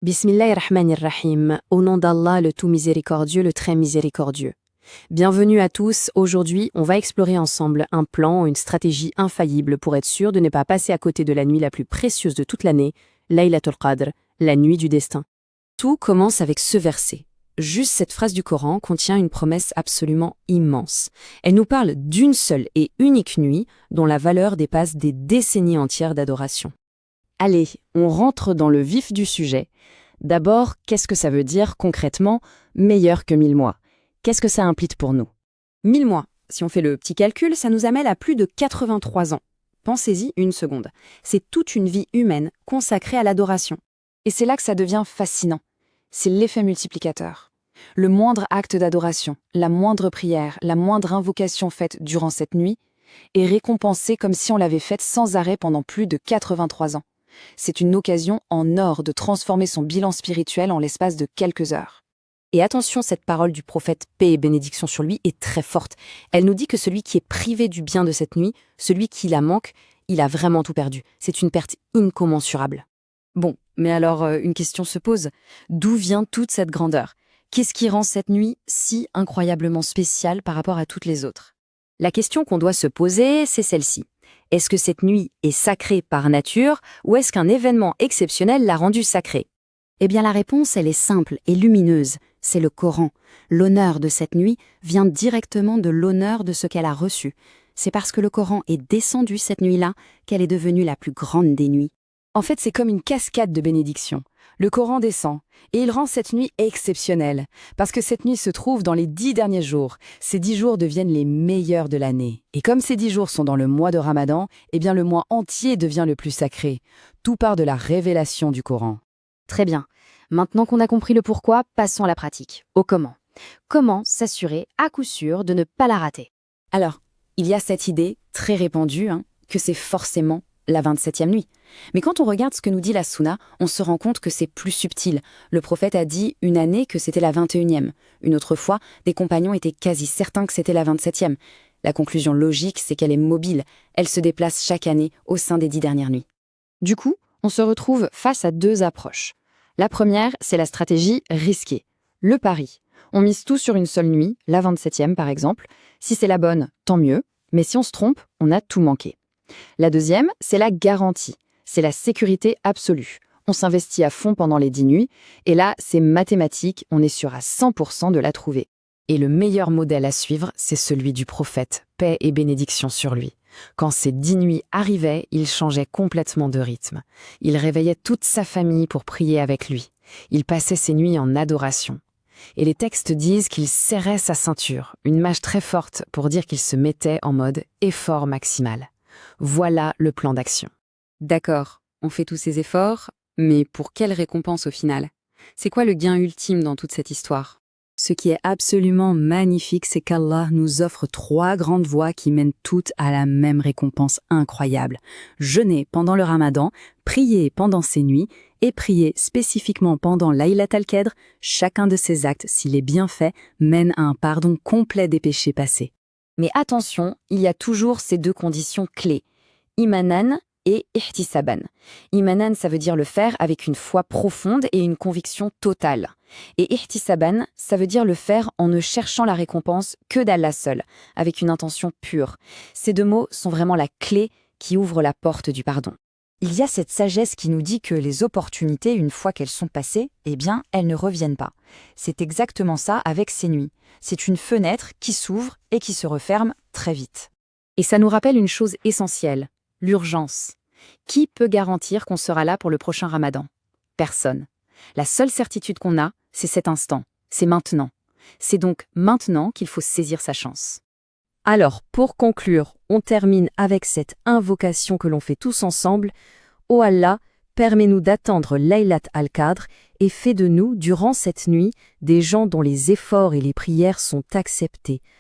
Bismillahirrahmanirrahim, au nom d'Allah le tout miséricordieux, le très miséricordieux. Bienvenue à tous, aujourd'hui on va explorer ensemble un plan, une stratégie infaillible pour être sûr de ne pas passer à côté de la nuit la plus précieuse de toute l'année, Laylatul Qadr, la nuit du destin. Tout commence avec ce verset. Juste cette phrase du Coran contient une promesse absolument immense. Elle nous parle d'une seule et unique nuit dont la valeur dépasse des décennies entières d'adoration. Allez, on rentre dans le vif du sujet. D'abord, qu'est-ce que ça veut dire concrètement meilleur que 1000 mois? Qu'est-ce que ça implique pour nous? 1000 mois, si on fait le petit calcul, ça nous amène à plus de 83 ans. Pensez-y une seconde. C'est toute une vie humaine consacrée à l'adoration. Et c'est là que ça devient fascinant. C'est l'effet multiplicateur. Le moindre acte d'adoration, la moindre prière, la moindre invocation faite durant cette nuit est récompensée comme si on l'avait faite sans arrêt pendant plus de 83 ans. C'est une occasion en or de transformer son bilan spirituel en l'espace de quelques heures. Et attention, cette parole du prophète, paix et bénédiction sur lui, est très forte. Elle nous dit que celui qui est privé du bien de cette nuit, celui qui la manque, il a vraiment tout perdu. C'est une perte incommensurable. Bon, mais alors une question se pose. D'où vient toute cette grandeur? Qu'est-ce qui rend cette nuit si incroyablement spéciale par rapport à toutes les autres? La question qu'on doit se poser, c'est celle-ci. Est-ce que cette nuit est sacrée par nature ou est-ce qu'un événement exceptionnel l'a rendue sacrée? Eh bien la réponse, elle est simple et lumineuse. C'est le Coran. L'honneur de cette nuit vient directement de l'honneur de ce qu'elle a reçu. C'est parce que le Coran est descendu cette nuit-là qu'elle est devenue la plus grande des nuits. En fait, c'est comme une cascade de bénédictions. Le Coran descend, et il rend cette nuit exceptionnelle, parce que cette nuit se trouve dans les 10 derniers jours. Ces 10 jours deviennent les meilleurs de l'année. Et comme ces 10 jours sont dans le mois de Ramadan, eh bien le mois entier devient le plus sacré. Tout part de la révélation du Coran. Très bien. Maintenant qu'on a compris le pourquoi, passons à la pratique, au comment. Comment s'assurer à coup sûr de ne pas la rater? Alors, il y a cette idée très répandue que c'est forcément la 27e nuit. Mais quand on regarde ce que nous dit la Sunna, on se rend compte que c'est plus subtil. Le prophète a dit une année que c'était la 21e. Une autre fois, des compagnons étaient quasi certains que c'était la 27e. La conclusion logique, c'est qu'elle est mobile. Elle se déplace chaque année au sein des 10 dernières nuits. Du coup, on se retrouve face à deux approches. La première, c'est la stratégie risquée. Le pari. On mise tout sur une seule nuit, la 27e par exemple. Si c'est la bonne, tant mieux. Mais si on se trompe, on a tout manqué. La deuxième, c'est la garantie. C'est la sécurité absolue. On s'investit à fond pendant les 10 nuits, et là, c'est mathématique, on est sûr à 100% de la trouver. Et le meilleur modèle à suivre, c'est celui du prophète, paix et bénédiction sur lui. Quand ces 10 nuits arrivaient, il changeait complètement de rythme. Il réveillait toute sa famille pour prier avec lui. Il passait ses nuits en adoration. Et les textes disent qu'il serrait sa ceinture, une image très forte pour dire qu'il se mettait en mode effort maximal. Voilà le plan d'action. D'accord, on fait tous ces efforts, mais pour quelle récompense au final? C'est quoi le gain ultime dans toute cette histoire? Ce qui est absolument magnifique, c'est qu'Allah nous offre 3 grandes voies qui mènent toutes à la même récompense incroyable. Jeûner pendant le Ramadan, prier pendant ces nuits et prier spécifiquement pendant Laylat al-Qadr. Chacun de ces actes, s'il est bien fait, mène à un pardon complet des péchés passés. Mais attention, il y a toujours ces deux conditions clés, imanan et ihtisaban. Imanan, ça veut dire le faire avec une foi profonde et une conviction totale. Et ihtisaban, ça veut dire le faire en ne cherchant la récompense que d'Allah seul, avec une intention pure. Ces deux mots sont vraiment la clé qui ouvre la porte du pardon. Il y a cette sagesse qui nous dit que les opportunités, une fois qu'elles sont passées, eh bien, elles ne reviennent pas. C'est exactement ça avec ces nuits. C'est une fenêtre qui s'ouvre et qui se referme très vite. Et ça nous rappelle une chose essentielle, l'urgence. Qui peut garantir qu'on sera là pour le prochain Ramadan? Personne. La seule certitude qu'on a, c'est cet instant, c'est maintenant. C'est donc maintenant qu'il faut saisir sa chance. Alors, pour conclure, on termine avec cette invocation que l'on fait tous ensemble. Ô Allah, permets-nous d'attendre Laylat al-Qadr et fais de nous, durant cette nuit, des gens dont les efforts et les prières sont acceptés.